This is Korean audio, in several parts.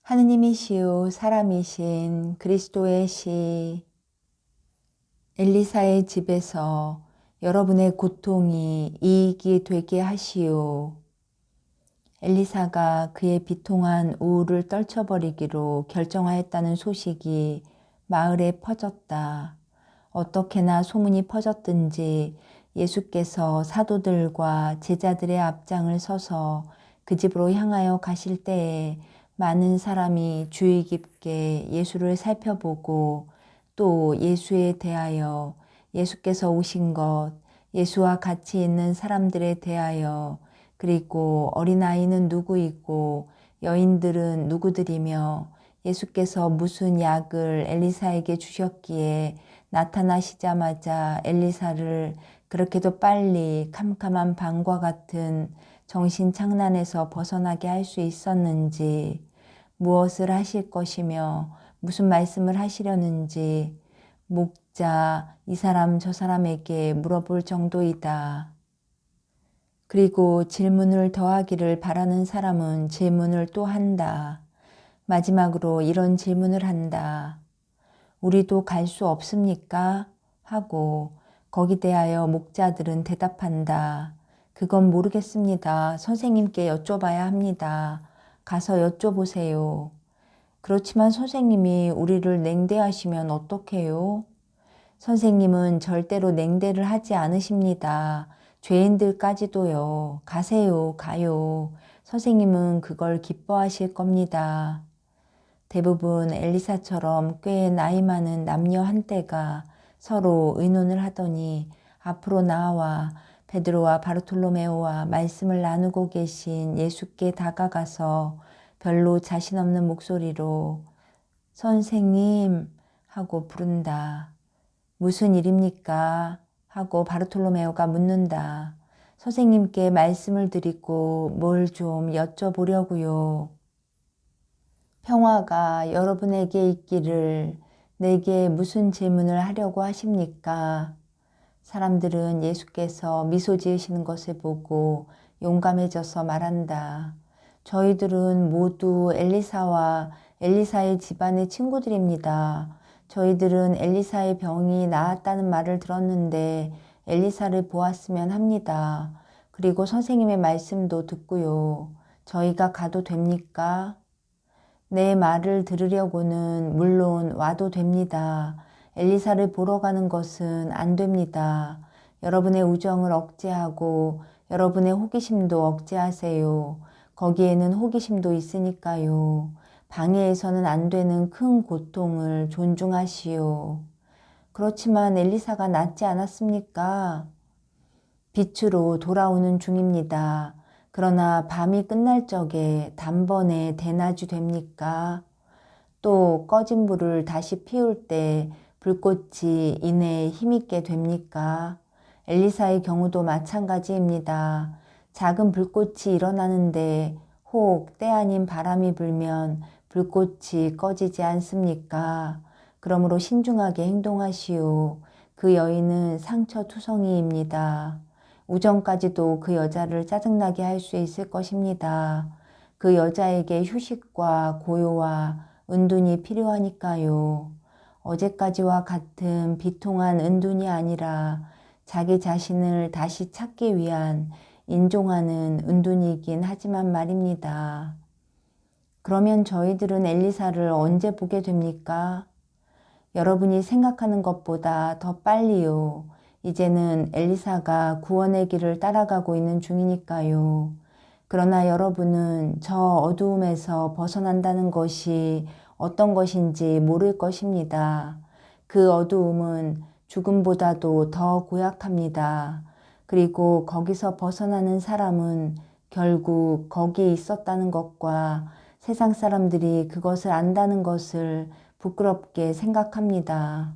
하느님이시요 사람이신 그리스도의 시. 엘리사의 집에서 여러분의 고통이 이익이 되게 하시오. 엘리사가 그의 비통한 우울을 떨쳐버리기로 결정하였다는 소식이 마을에 퍼졌다. 어떻게나 소문이 퍼졌든지 예수께서 사도들과 제자들의 앞장을 서서 그 집으로 향하여 가실 때에 많은 사람이 주의 깊게 예수를 살펴보고 또 예수에 대하여 예수께서 오신 것, 예수와 같이 있는 사람들에 대하여 그리고 어린아이는 누구이고 여인들은 누구들이며 예수께서 무슨 약을 엘리사에게 주셨기에 나타나시자마자 엘리사를 그렇게도 빨리 캄캄한 밤과 같은 정신착란에서 벗어나게 할 수 있었는지, 무엇을 하실 것이며 무슨 말씀을 하시려는지 목자 이 사람 저 사람에게 물어볼 정도이다. 그리고 질문을 더하기를 바라는 사람은 질문을 또 한다. 마지막으로 이런 질문을 한다. 우리도 갈 수 없습니까? 하고 거기 대하여 목자들은 대답한다. 그건 모르겠습니다. 선생님께 여쭤봐야 합니다. 가서 여쭤보세요. 그렇지만 선생님이 우리를 냉대하시면 어떡해요? 선생님은 절대로 냉대를 하지 않으십니다. 죄인들까지도요. 가세요, 가요. 선생님은 그걸 기뻐하실 겁니다. 대부분 엘리사처럼 꽤 나이 많은 남녀 한때가 서로 의논을 하더니 앞으로 나와 베드로와 바르톨로메오와 말씀을 나누고 계신 예수께 다가가서 별로 자신 없는 목소리로 선생님 하고 부른다. 무슨 일입니까? 하고 바르톨로메오가 묻는다. 선생님께 말씀을 드리고 뭘 좀 여쭤보려고요. 평화가 여러분에게 있기를. 내게 무슨 질문을 하려고 하십니까? 사람들은 예수께서 미소 지으시는 것을 보고 용감해져서 말한다. 저희들은 모두 엘리사와 엘리사의 집안의 친구들입니다. 저희들은 엘리사의 병이 나았다는 말을 들었는데 엘리사를 보았으면 합니다. 그리고 선생님의 말씀도 듣고요. 저희가 가도 됩니까? 내 말을 들으려고는 물론 와도 됩니다. 엘리사를 보러 가는 것은 안 됩니다. 여러분의 우정을 억제하고 여러분의 호기심도 억제하세요. 거기에는 호기심도 있으니까요. 방해해서는 안 되는 큰 고통을 존중하시오. 그렇지만 엘리사가 낫지 않았습니까? 빛으로 돌아오는 중입니다. 그러나 밤이 끝날 적에 단번에 대낮이 됩니까? 또 꺼진 불을 다시 피울 때 불꽃이 이내 힘있게 됩니까? 엘리사의 경우도 마찬가지입니다. 작은 불꽃이 일어나는데 혹 때 아닌 바람이 불면 불꽃이 꺼지지 않습니까? 그러므로 신중하게 행동하시오. 그 여인은 상처투성이입니다. 우정까지도 그 여자를 짜증나게 할 수 있을 것입니다. 그 여자에게 휴식과 고요와 은둔이 필요하니까요. 어제까지와 같은 비통한 은둔이 아니라 자기 자신을 다시 찾기 위한 인종하는 은둔이긴 하지만 말입니다. 그러면 저희들은 엘리사를 언제 보게 됩니까? 여러분이 생각하는 것보다 더 빨리요. 이제는 엘리사가 구원의 길을 따라가고 있는 중이니까요. 그러나 여러분은 저 어두움에서 벗어난다는 것이 어떤 것인지 모를 것입니다. 그 어두움은 죽음보다도 더 고약합니다. 그리고 거기서 벗어나는 사람은 결국 거기에 있었다는 것과 세상 사람들이 그것을 안다는 것을 부끄럽게 생각합니다.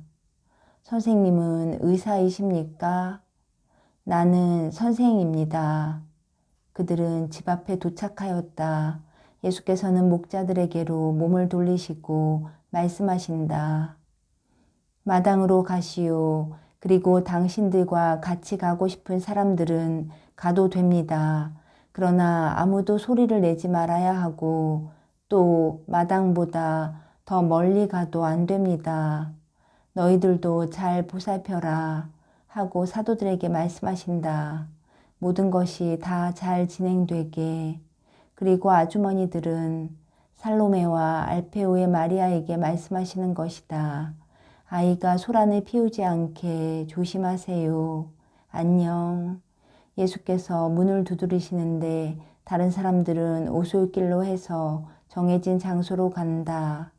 선생님은 의사이십니까? 나는 선생입니다. 그들은 집 앞에 도착하였다. 예수께서는 목자들에게로 몸을 돌리시고 말씀하신다. 마당으로 가시오. 그리고 당신들과 같이 가고 싶은 사람들은 가도 됩니다. 그러나 아무도 소리를 내지 말아야 하고 또 마당보다 더 멀리 가도 안 됩니다. 너희들도 잘 보살펴라 하고 사도들에게 말씀하신다. 모든 것이 다 잘 진행되게. 그리고 아주머니들은 살로메와 알페오의 마리아에게 말씀하시는 것이다. 아이가 소란을 피우지 않게 조심하세요. 안녕. 예수께서 문을 두드리시는데 다른 사람들은 오솔길로 해서 정해진 장소로 간다.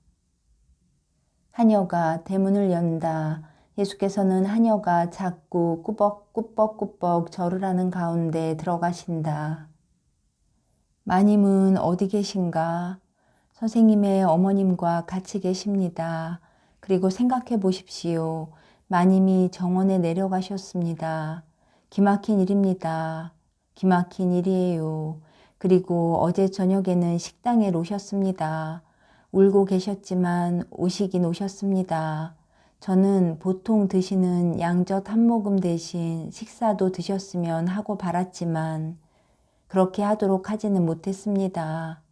하녀가 대문을 연다. 예수께서는 하녀가 자꾸 꾸벅꾸벅꾸벅 절을 하는 가운데 들어가신다. 마님은 어디 계신가? 선생님의 어머님과 같이 계십니다. 그리고 생각해 보십시오. 마님이 정원에 내려가셨습니다. 기막힌 일입니다. 기막힌 일이에요. 그리고 어제 저녁에는 식당에 오셨습니다. 울고 계셨지만 오시긴 오셨습니다. 저는 보통 드시는 양젓 한 모금 대신 식사도 드셨으면 하고 바랐지만 그렇게 하도록 하지는 못했습니다.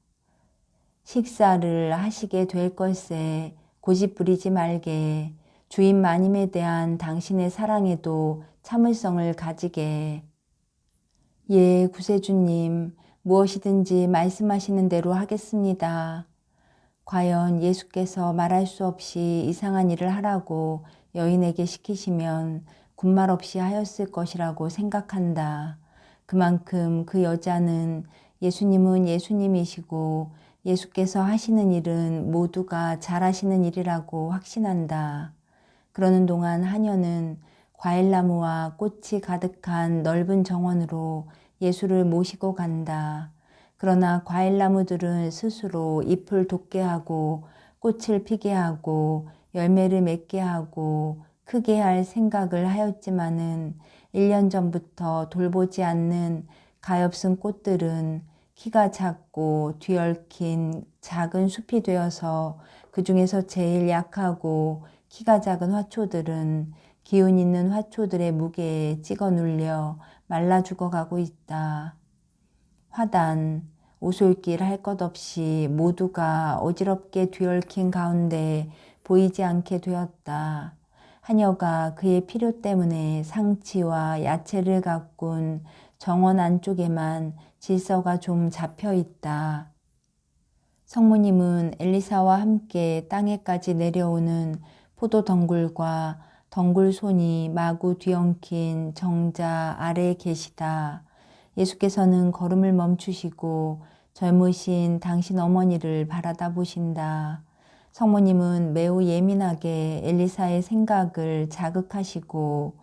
식사를 하시게 될 걸세. 고집 부리지 말게. 주인 마님에 대한 당신의 사랑에도 참을성을 가지게. 예, 구세주님, 무엇이든지 말씀하시는 대로 하겠습니다. 과연 예수께서 말할 수 없이 이상한 일을 하라고 여인에게 시키시면 군말 없이 하였을 것이라고 생각한다. 그만큼 그 여자는 예수님은 예수님이시고 예수께서 하시는 일은 모두가 잘하시는 일이라고 확신한다. 그러는 동안 하녀는 과일나무와 꽃이 가득한 넓은 정원으로 예수를 모시고 간다. 그러나 과일나무들은 스스로 잎을 돋게 하고 꽃을 피게 하고 열매를 맺게 하고 크게 할 생각을 하였지만은 1년 전부터 돌보지 않는 가엾은 꽃들은 키가 작고 뒤얽힌 작은 숲이 되어서 그 중에서 제일 약하고 키가 작은 화초들은 기운 있는 화초들의 무게에 찍어 눌려 말라 죽어가고 있다. 화단, 오솔길 할 것 없이 모두가 어지럽게 뒤얽힌 가운데 보이지 않게 되었다. 하녀가 그의 필요 때문에 상치와 야채를 가꾼 정원 안쪽에만 질서가 좀 잡혀 있다. 성모님은 엘리사와 함께 땅에까지 내려오는 포도 덩굴과 덩굴손이 마구 뒤엉킨 정자 아래에 계시다. 예수께서는 걸음을 멈추시고 젊으신 당신 어머니를 바라다 보신다. 성모님은 매우 예민하게 엘리사의 생각을 자극하시고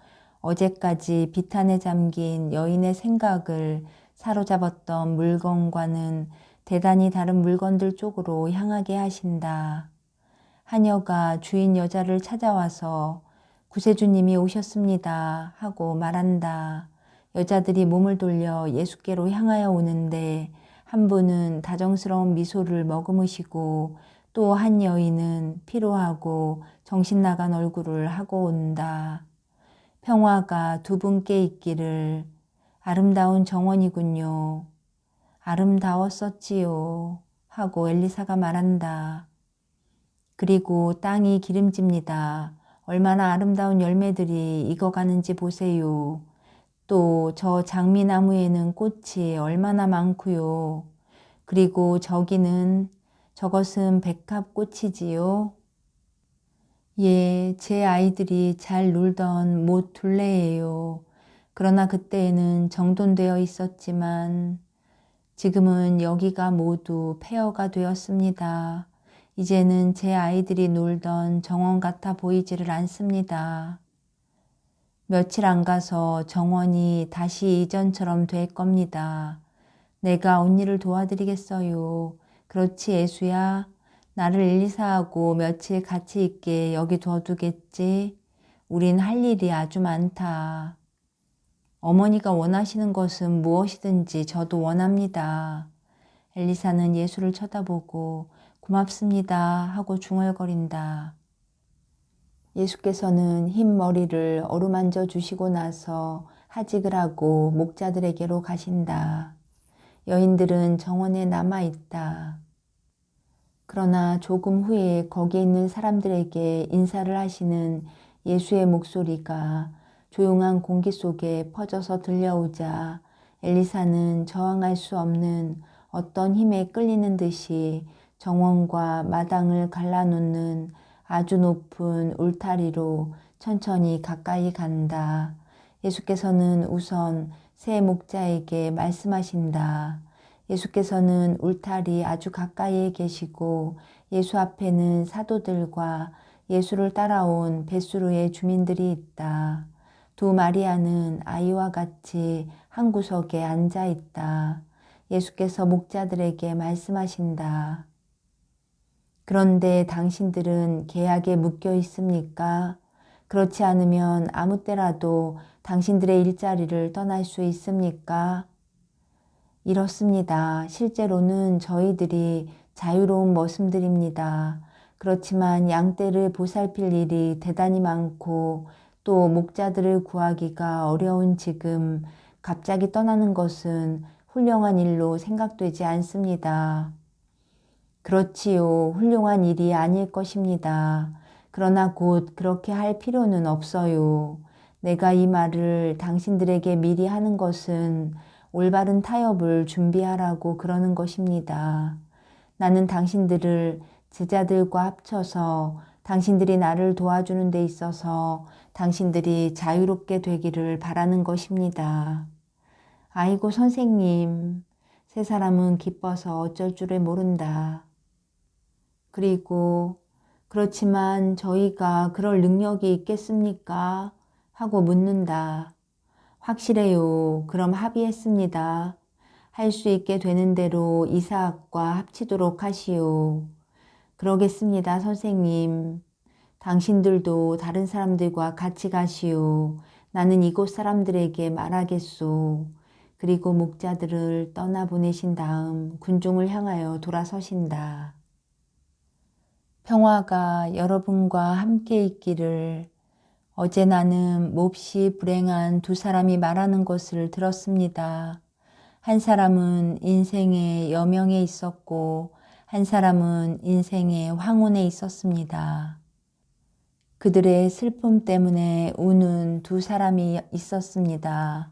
어제까지 비탄에 잠긴 여인의 생각을 사로잡았던 물건과는 대단히 다른 물건들 쪽으로 향하게 하신다. 하녀가 주인 여자를 찾아와서 구세주님이 오셨습니다 하고 말한다. 여자들이 몸을 돌려 예수께로 향하여 오는데 한 분은 다정스러운 미소를 머금으시고 또 한 여인은 피로하고 정신 나간 얼굴을 하고 온다. 평화가 두 분께 있기를. 아름다운 정원이군요. 아름다웠었지요. 하고 엘리사가 말한다. 그리고 땅이 기름집니다. 얼마나 아름다운 열매들이 익어가는지 보세요. 또 저 장미나무에는 꽃이 얼마나 많고요. 그리고 저것은 백합꽃이지요. 예, 제 아이들이 잘 놀던 못 둘레예요. 그러나 그때에는 정돈되어 있었지만 지금은 여기가 모두 폐허가 되었습니다. 이제는 제 아이들이 놀던 정원 같아 보이지를 않습니다. 며칠 안 가서 정원이 다시 이전처럼 될 겁니다. 내가 언니를 도와드리겠어요. 그렇지 예수야. 나를 엘리사하고 며칠 같이 있게 여기 둬두겠지. 우린 할 일이 아주 많다. 어머니가 원하시는 것은 무엇이든지 저도 원합니다. 엘리사는 예수를 쳐다보고 고맙습니다 하고 중얼거린다. 예수께서는 흰 머리를 어루만져 주시고 나서 하직을 하고 목자들에게로 가신다. 여인들은 정원에 남아 있다. 그러나 조금 후에 거기 있는 사람들에게 인사를 하시는 예수의 목소리가 조용한 공기 속에 퍼져서 들려오자 엘리사는 저항할 수 없는 어떤 힘에 끌리는 듯이 정원과 마당을 갈라놓는 아주 높은 울타리로 천천히 가까이 간다. 예수께서는 우선 새 목자에게 말씀하신다. 예수께서는 울타리 아주 가까이에 계시고 예수 앞에는 사도들과 예수를 따라온 베스루의 주민들이 있다. 두 마리아는 아이와 같이 한 구석에 앉아 있다. 예수께서 목자들에게 말씀하신다. 그런데 당신들은 계약에 묶여 있습니까? 그렇지 않으면 아무 때라도 당신들의 일자리를 떠날 수 있습니까? 이렇습니다. 실제로는 저희들이 자유로운 머슴들입니다. 그렇지만 양떼를 보살필 일이 대단히 많고 또 목자들을 구하기가 어려운 지금 갑자기 떠나는 것은 훌륭한 일로 생각되지 않습니다. 그렇지요. 훌륭한 일이 아닐 것입니다. 그러나 곧 그렇게 할 필요는 없어요. 내가 이 말을 당신들에게 미리 하는 것은 올바른 타협을 준비하라고 그러는 것입니다. 나는 당신들을 제자들과 합쳐서 당신들이 나를 도와주는 데 있어서 당신들이 자유롭게 되기를 바라는 것입니다. 아이고 선생님, 세 사람은 기뻐서 어쩔 줄을 모른다. 그리고 그렇지만 저희가 그럴 능력이 있겠습니까? 하고 묻는다. 확실해요. 그럼 합의했습니다. 할 수 있게 되는 대로 이삭과 합치도록 하시오. 그러겠습니다, 선생님. 당신들도 다른 사람들과 같이 가시오. 나는 이곳 사람들에게 말하겠소. 그리고 목자들을 떠나보내신 다음 군중을 향하여 돌아서신다. 평화가 여러분과 함께 있기를. 어제 나는 몹시 불행한 두 사람이 말하는 것을 들었습니다. 한 사람은 인생의 여명에 있었고 한 사람은 인생의 황혼에 있었습니다. 그들의 슬픔 때문에 우는 두 사람이 있었습니다.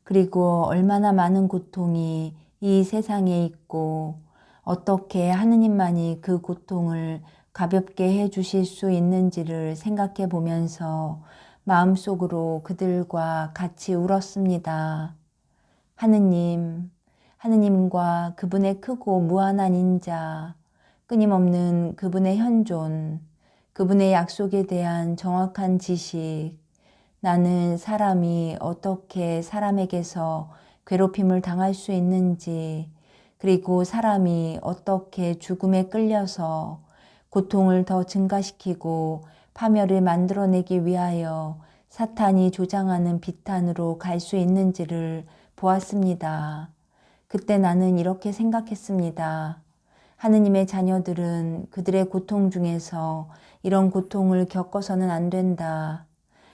그리고 얼마나 많은 고통이 이 세상에 있고 어떻게 하느님만이 그 고통을 가볍게 해 주실 수 있는지를 생각해 보면서 마음속으로 그들과 같이 울었습니다. 하느님, 하느님과 그분의 크고 무한한 인자, 끊임없는 그분의 현존, 그분의 약속에 대한 정확한 지식, 나는 사람이 어떻게 사람에게서 괴롭힘을 당할 수 있는지, 그리고 사람이 어떻게 죽음에 끌려서 고통을 더 증가시키고 파멸을 만들어내기 위하여 사탄이 조장하는 비탄으로 갈 수 있는지를 보았습니다. 그때 나는 이렇게 생각했습니다. 하느님의 자녀들은 그들의 고통 중에서 이런 고통을 겪어서는 안 된다.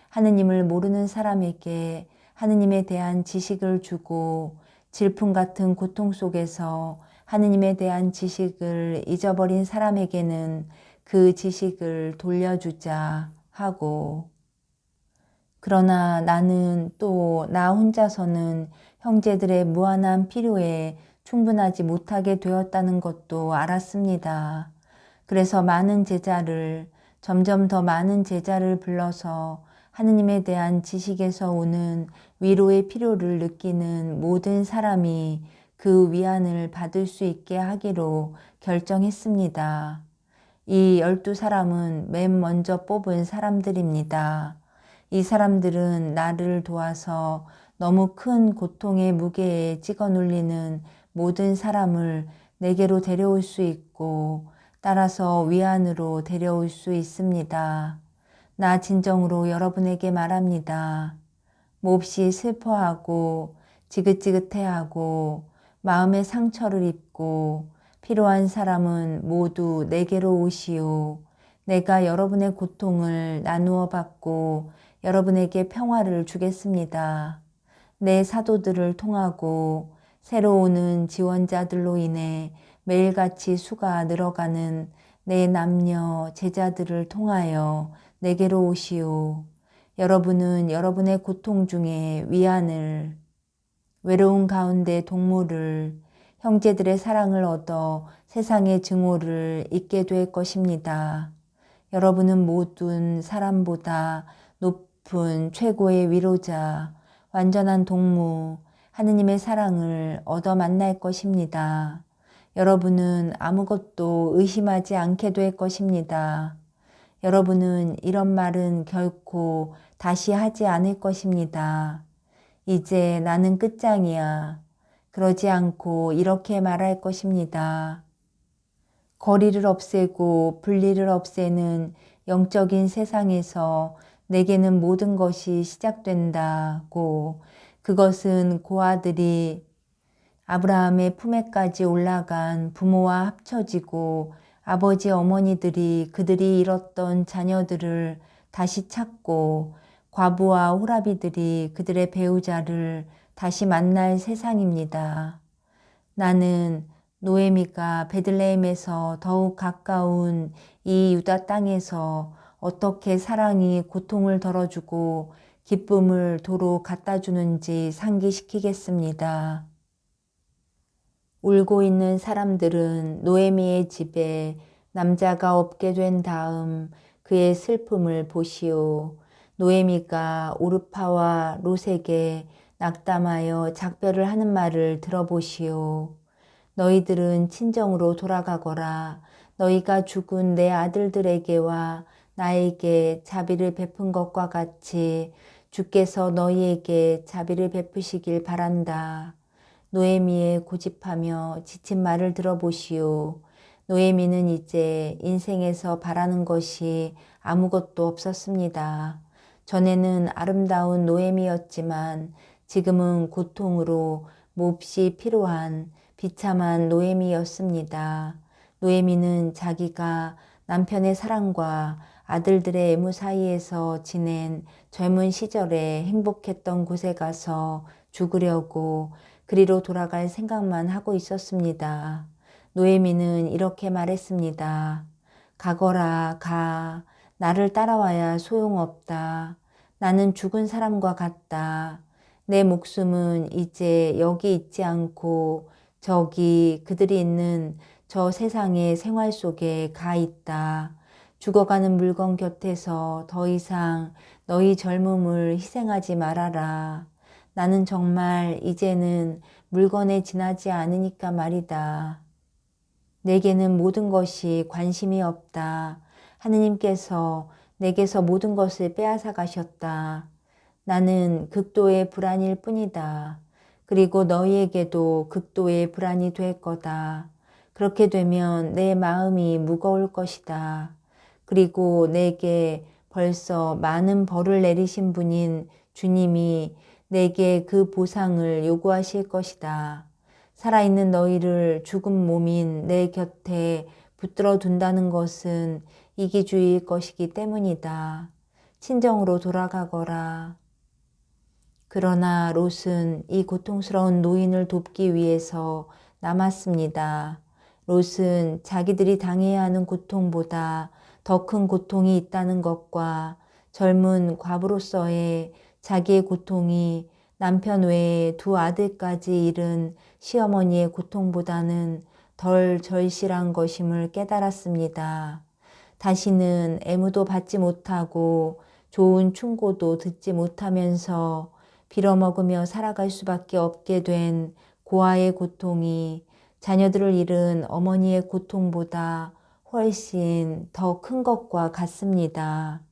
하느님을 모르는 사람에게 하느님에 대한 지식을 주고 질풍 같은 고통 속에서 하느님에 대한 지식을 잊어버린 사람에게는 그 지식을 돌려주자 하고, 그러나 나는 또 나 혼자서는 형제들의 무한한 필요에 충분하지 못하게 되었다는 것도 알았습니다. 그래서 점점 더 많은 제자를 불러서 하느님에 대한 지식에서 오는 위로의 필요를 느끼는 모든 사람이 그 위안을 받을 수 있게 하기로 결정했습니다. 이 12사람은 맨 먼저 뽑은 사람들입니다. 이 사람들은 나를 도와서 너무 큰 고통의 무게에 찍어 눌리는 모든 사람을 내게로 데려올 수 있고 따라서 위안으로 데려올 수 있습니다. 나 진정으로 여러분에게 말합니다. 몹시 슬퍼하고 지긋지긋해하고 마음의 상처를 입고 필요한 사람은 모두 내게로 오시오. 내가 여러분의 고통을 나누어 받고 여러분에게 평화를 주겠습니다. 내 사도들을 통하고 새로 오는 지원자들로 인해 매일같이 수가 늘어가는 내 남녀 제자들을 통하여 내게로 오시오. 여러분은 여러분의 고통 중에 위안을, 외로운 가운데 동물을, 형제들의 사랑을 얻어 세상의 증오를 잊게 될 것입니다. 여러분은 모든 사람보다 높은 최고의 위로자, 완전한 동무, 하느님의 사랑을 얻어 만날 것입니다. 여러분은 아무것도 의심하지 않게 될 것입니다. 여러분은 이런 말은 결코 다시 하지 않을 것입니다. 이제 나는 끝장이야. 그러지 않고 이렇게 말할 것입니다. 거리를 없애고 분리를 없애는 영적인 세상에서 내게는 모든 것이 시작된다고, 그것은 고아들이 아브라함의 품에까지 올라간 부모와 합쳐지고 아버지 어머니들이 그들이 잃었던 자녀들을 다시 찾고 과부와 호라비들이 그들의 배우자를 다시 만날 세상입니다. 나는 노에미가 베들레헴에서 더욱 가까운 이 유다 땅에서 어떻게 사랑이 고통을 덜어주고 기쁨을 도로 갖다 주는지 상기시키겠습니다. 울고 있는 사람들은 노에미의 집에 남자가 없게 된 다음 그의 슬픔을 보시오. 노에미가 오르파와 롯에게 낙담하여 작별을 하는 말을 들어보시오. 너희들은 친정으로 돌아가거라. 너희가 죽은 내 아들들에게와 나에게 자비를 베푼 것과 같이 주께서 너희에게 자비를 베푸시길 바란다. 노에미의 고집하며 지친 말을 들어보시오. 노에미는 이제 인생에서 바라는 것이 아무것도 없었습니다. 전에는 아름다운 노에미였지만 지금은 고통으로 몹시 피로한 비참한 노에미였습니다. 노에미는 자기가 남편의 사랑과 아들들의 애무 사이에서 지낸 젊은 시절에 행복했던 곳에 가서 죽으려고 그리로 돌아갈 생각만 하고 있었습니다. 노에미는 이렇게 말했습니다. 가거라, 가. 나를 따라와야 소용없다. 나는 죽은 사람과 같다. 내 목숨은 이제 여기 있지 않고 저기 그들이 있는 저 세상의 생활 속에 가 있다. 죽어가는 물건 곁에서 더 이상 너희 젊음을 희생하지 말아라. 나는 정말 이제는 물건에 지나지 않으니까 말이다. 내게는 모든 것이 관심이 없다. 하느님께서 내게서 모든 것을 빼앗아 가셨다. 나는 극도의 불안일 뿐이다. 그리고 너희에게도 극도의 불안이 될 거다. 그렇게 되면 내 마음이 무거울 것이다. 그리고 내게 벌써 많은 벌을 내리신 분인 주님이 내게 그 보상을 요구하실 것이다. 살아있는 너희를 죽은 몸인 내 곁에 붙들어 둔다는 것은 이기주의일 것이기 때문이다. 친정으로 돌아가거라. 그러나 롯은 이 고통스러운 노인을 돕기 위해서 남았습니다. 롯은 자기들이 당해야 하는 고통보다 더 큰 고통이 있다는 것과 젊은 과부로서의 자기의 고통이 남편 외에 두 아들까지 잃은 시어머니의 고통보다는 덜 절실한 것임을 깨달았습니다. 다시는 애무도 받지 못하고 좋은 충고도 듣지 못하면서 빌어먹으며 살아갈 수밖에 없게 된 고아의 고통이 자녀들을 잃은 어머니의 고통보다 훨씬 더 큰 것과 같습니다.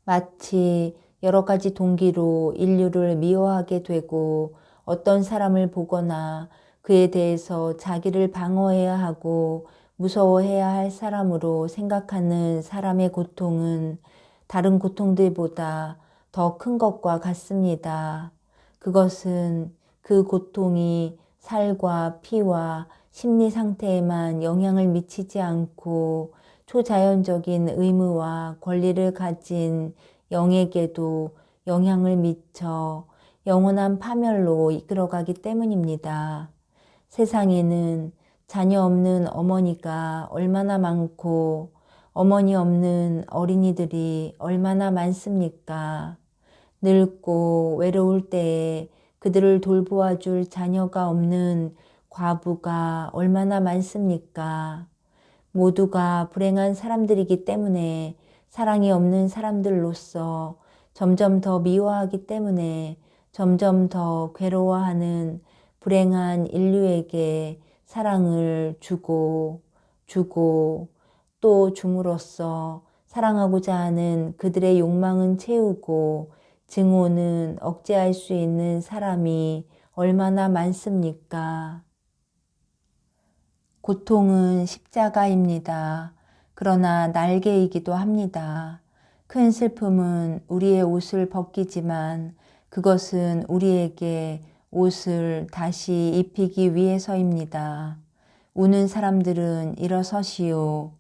마치 여러 가지 동기로 인류를 미워하게 되고 어떤 사람을 보거나 그에 대해서 자기를 방어해야 하고 무서워해야 할 사람으로 생각하는 사람의 고통은 다른 고통들보다 더 큰 것과 같습니다. 그것은 그 고통이 살과 피와 심리 상태에만 영향을 미치지 않고 초자연적인 의무와 권리를 가진 영에게도 영향을 미쳐 영원한 파멸로 이끌어가기 때문입니다. 세상에는 자녀 없는 어머니가 얼마나 많고 어머니 없는 어린이들이 얼마나 많습니까? 늙고 외로울 때에 그들을 돌보아 줄 자녀가 없는 과부가 얼마나 많습니까? 모두가 불행한 사람들이기 때문에 사랑이 없는 사람들로서 점점 더 미워하기 때문에 점점 더 괴로워하는 불행한 인류에게 사랑을 주고 또 줌으로써 사랑하고자 하는 그들의 욕망은 채우고 증오는 억제할 수 있는 사람이 얼마나 많습니까? 고통은 십자가입니다. 그러나 날개이기도 합니다. 큰 슬픔은 우리의 옷을 벗기지만 그것은 우리에게 옷을 다시 입히기 위해서입니다. 우는 사람들은 일어서시오.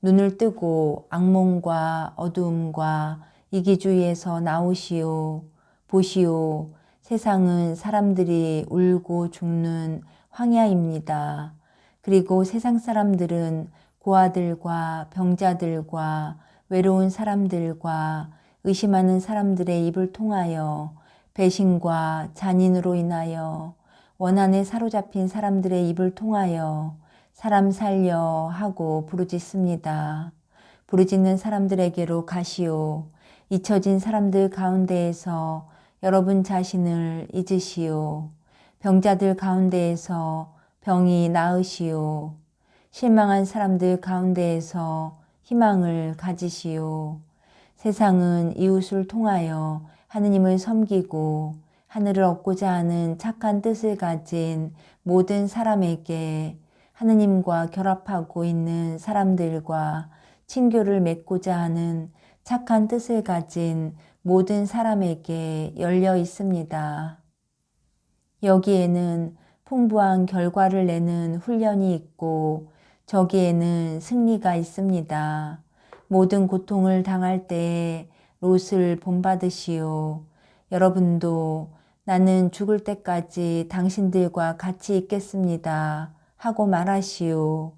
눈을 뜨고 악몽과 어두움과 이기주의에서 나오시오. 보시오. 세상은 사람들이 울고 죽는 황야입니다. 그리고 세상 사람들은 고아들과 병자들과 외로운 사람들과 의심하는 사람들의 입을 통하여 배신과 잔인으로 인하여 원한에 사로잡힌 사람들의 입을 통하여 사람 살려 하고 부르짖습니다. 부르짖는 사람들에게로 가시오. 잊혀진 사람들 가운데에서 여러분 자신을 잊으시오. 병자들 가운데에서 병이 나으시오. 실망한 사람들 가운데에서 희망을 가지시오. 세상은 이웃을 통하여 하느님을 섬기고 하늘을 얻고자 하는 착한 뜻을 가진 모든 사람에게 하느님과 결합하고 있는 사람들과 친교를 맺고자 하는 착한 뜻을 가진 모든 사람에게 열려 있습니다. 여기에는 풍부한 결과를 내는 훈련이 있고 저기에는 승리가 있습니다. 모든 고통을 당할 때에 롯을 본받으시오. 여러분도 나는 죽을 때까지 당신들과 같이 있겠습니다 하고 말하시오.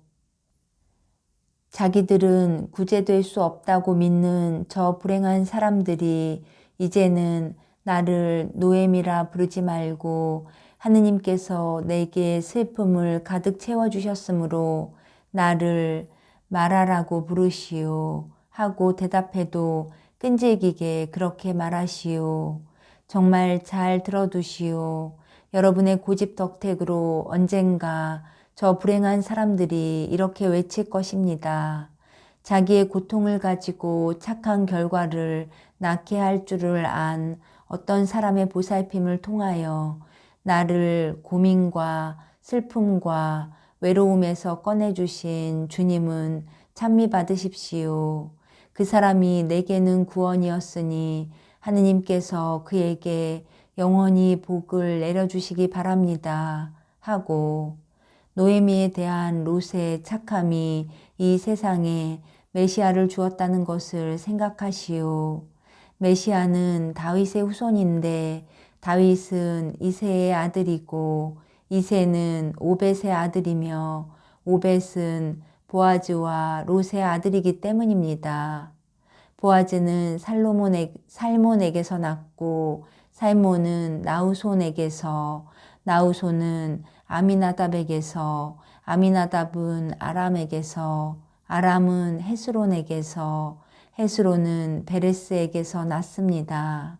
자기들은 구제될 수 없다고 믿는 저 불행한 사람들이 이제는 나를 노엠이라 부르지 말고 하느님께서 내게 슬픔을 가득 채워주셨으므로 나를 마라라고 부르시오 하고 대답해도 끈질기게 그렇게 말하시오. 정말 잘 들어두시오. 여러분의 고집 덕택으로 언젠가 저 불행한 사람들이 이렇게 외칠 것입니다. 자기의 고통을 가지고 착한 결과를 낳게 할 줄을 안 어떤 사람의 보살핌을 통하여 나를 고민과 슬픔과 외로움에서 꺼내주신 주님은 찬미 받으십시오. 그 사람이 내게는 구원이었으니 하느님께서 그에게 영원히 복을 내려주시기 바랍니다 하고 노에미에 대한 롯의 착함이 이 세상에 메시아를 주었다는 것을 생각하시오. 메시아는 다윗의 후손인데 다윗은 이새의 아들이고 이새는 오벳의 아들이며 오벳은 보아즈와 롯의 아들이기 때문입니다. 보아즈는 살몬에게서 났고 살몬은 나우손에게서 나우손은 아미나답에게서 아미나답은 아람에게서 아람은 헤스론에게서 헤스론은 베레스에게서 났습니다.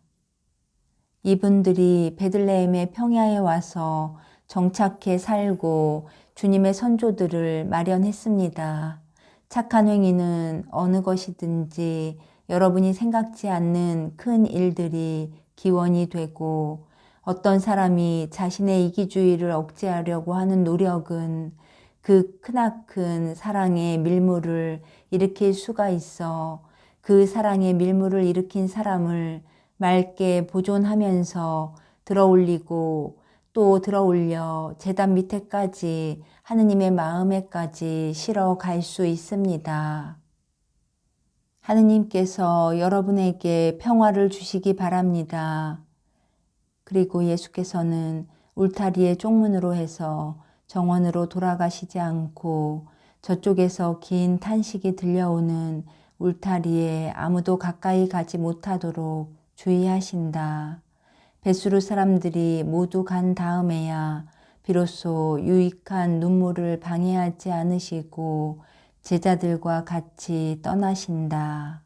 이분들이 베들레헴의 평야에 와서 정착해 살고 주님의 선조들을 마련했습니다. 착한 행위는 어느 것이든지 여러분이 생각지 않는 큰 일들이 기원이 되고 어떤 사람이 자신의 이기주의를 억제하려고 하는 노력은 그 크나큰 사랑의 밀물을 일으킬 수가 있어 그 사랑의 밀물을 일으킨 사람을 맑게 보존하면서 들어올리고 또 들어올려 제단 밑에까지 하느님의 마음에까지 실어 갈 수 있습니다. 하느님께서 여러분에게 평화를 주시기 바랍니다. 그리고 예수께서는 울타리의 쪽문으로 해서 정원으로 돌아가시지 않고 저쪽에서 긴 탄식이 들려오는 울타리에 아무도 가까이 가지 못하도록 주의하신다. 베스루 사람들이 모두 간 다음에야 비로소 유익한 눈물을 방해하지 않으시고 제자들과 같이 떠나신다.